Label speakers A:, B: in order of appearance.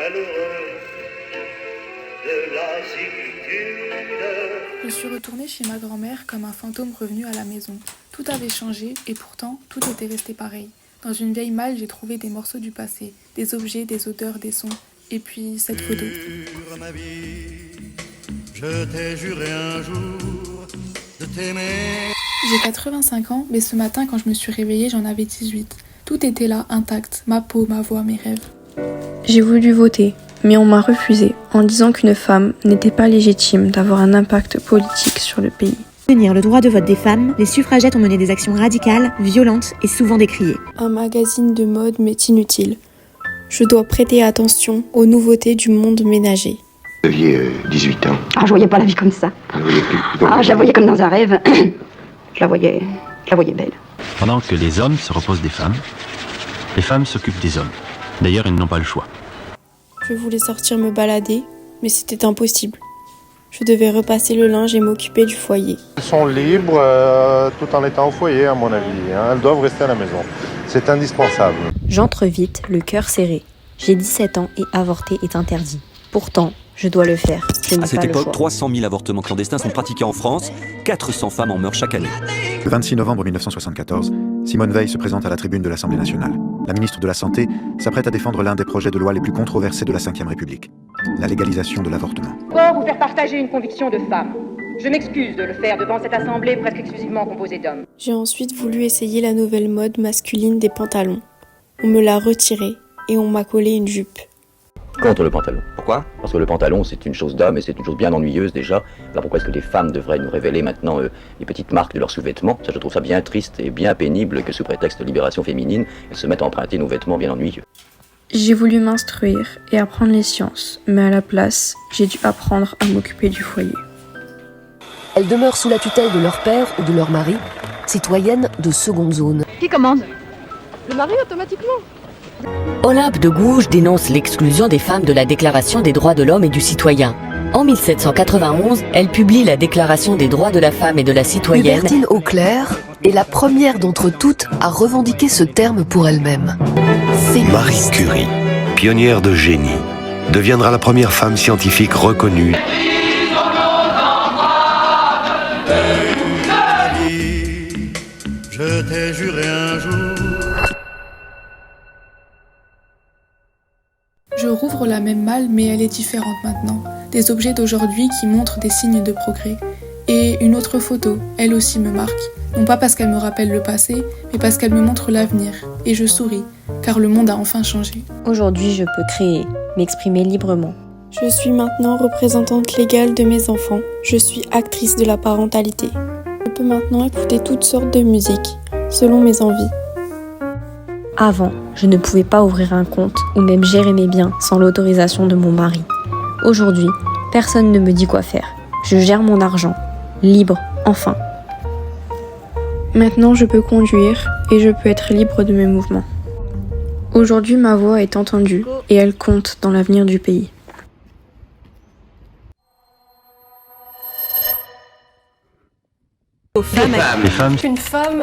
A: malheureux de lassitude.
B: Je suis retournée chez ma grand-mère comme un fantôme revenu à la maison. Tout avait changé et pourtant tout était resté pareil. Dans une vieille malle, j'ai trouvé des morceaux du passé, des objets, des odeurs, des sons, et puis cette photo.
C: Sur ma vie, je t'ai juré un jour de t'aimer.
B: J'ai 85 ans, mais ce matin quand je me suis réveillée, j'en avais 18. Tout était là, intact, ma peau, ma voix, mes rêves.
D: J'ai voulu voter, mais on m'a refusé en disant qu'une femme n'était pas légitime d'avoir un impact politique sur le pays.
E: Pour obtenir le droit de vote des femmes, les suffragettes ont mené des actions radicales, violentes et souvent décriées.
D: Un magazine de mode m'est inutile. Je dois prêter attention aux nouveautés du monde ménager.
F: Vous aviez 18 ans.
G: Ah, je voyais pas la vie comme ça. Je la voyais comme dans un rêve. Je la voyais belle.
H: Pendant que les hommes se reposent des femmes, les femmes s'occupent des hommes. D'ailleurs, ils n'ont pas le choix.
D: Je voulais sortir me balader, mais c'était impossible. Je devais repasser le linge et m'occuper du foyer.
I: Elles sont libres tout en étant au foyer, à mon avis. Elles doivent rester à la maison. C'est indispensable.
J: J'entre vite, le cœur serré. J'ai 17 ans et avorter est interdit. Pourtant, je dois le faire.
K: À cette époque, 300 000 avortements clandestins sont pratiqués en France. 400 femmes en meurent chaque année.
L: Le 26 novembre 1974, Simone Veil se présente à la tribune de l'Assemblée nationale. La ministre de la Santé s'apprête à défendre l'un des projets de loi les plus controversés de la Ve République, la légalisation de l'avortement.
M: Pour vous faire partager une conviction de femme. Je m'excuse de le faire devant cette assemblée presque exclusivement composée d'hommes.
D: J'ai ensuite voulu essayer la nouvelle mode masculine des pantalons. On me l'a retiré et on m'a collé une jupe.
N: Contre le pantalon. Pourquoi ? Parce que le pantalon, c'est une chose d'homme et c'est une chose bien ennuyeuse déjà. Alors pourquoi est-ce que les femmes devraient nous révéler maintenant les petites marques de leurs sous-vêtements ? Ça, je trouve ça bien triste et bien pénible que sous prétexte de libération féminine, elles se mettent à emprunter nos vêtements bien ennuyeux.
D: J'ai voulu m'instruire et apprendre les sciences, mais à la place, j'ai dû apprendre à m'occuper du foyer.
O: Elles demeurent sous la tutelle de leur père ou de leur mari, citoyennes de seconde zone.
M: Qui commande ?
P: Le mari automatiquement.
J: Olympe de Gouges dénonce l'exclusion des femmes de la Déclaration des droits de l'homme et du citoyen. En 1791, elle publie la Déclaration des droits de la femme et de la citoyenne.
O: Hubertine Auclair est la première d'entre toutes à revendiquer ce terme pour elle-même.
F: Marie Curie, pionnière de génie, deviendra la première femme scientifique reconnue.
C: Je t'ai juré un jour.
B: Je rouvre la même malle, mais elle est différente maintenant. Des objets d'aujourd'hui qui montrent des signes de progrès. Et une autre photo, elle aussi me marque. Non pas parce qu'elle me rappelle le passé, mais parce qu'elle me montre l'avenir. Et je souris, car le monde a enfin changé.
J: Aujourd'hui, je peux créer, m'exprimer librement.
D: Je suis maintenant représentante légale de mes enfants. Je suis actrice de la parentalité. Je peux maintenant écouter toutes sortes de musiques, selon mes envies.
J: Avant, je ne pouvais pas ouvrir un compte ou même gérer mes biens sans l'autorisation de mon mari. Aujourd'hui, personne ne me dit quoi faire. Je gère mon argent, libre, enfin.
D: Maintenant, je peux conduire et je peux être libre de mes mouvements. Aujourd'hui, ma voix est entendue et elle compte dans l'avenir du pays.
H: Les femmes.
P: Une femme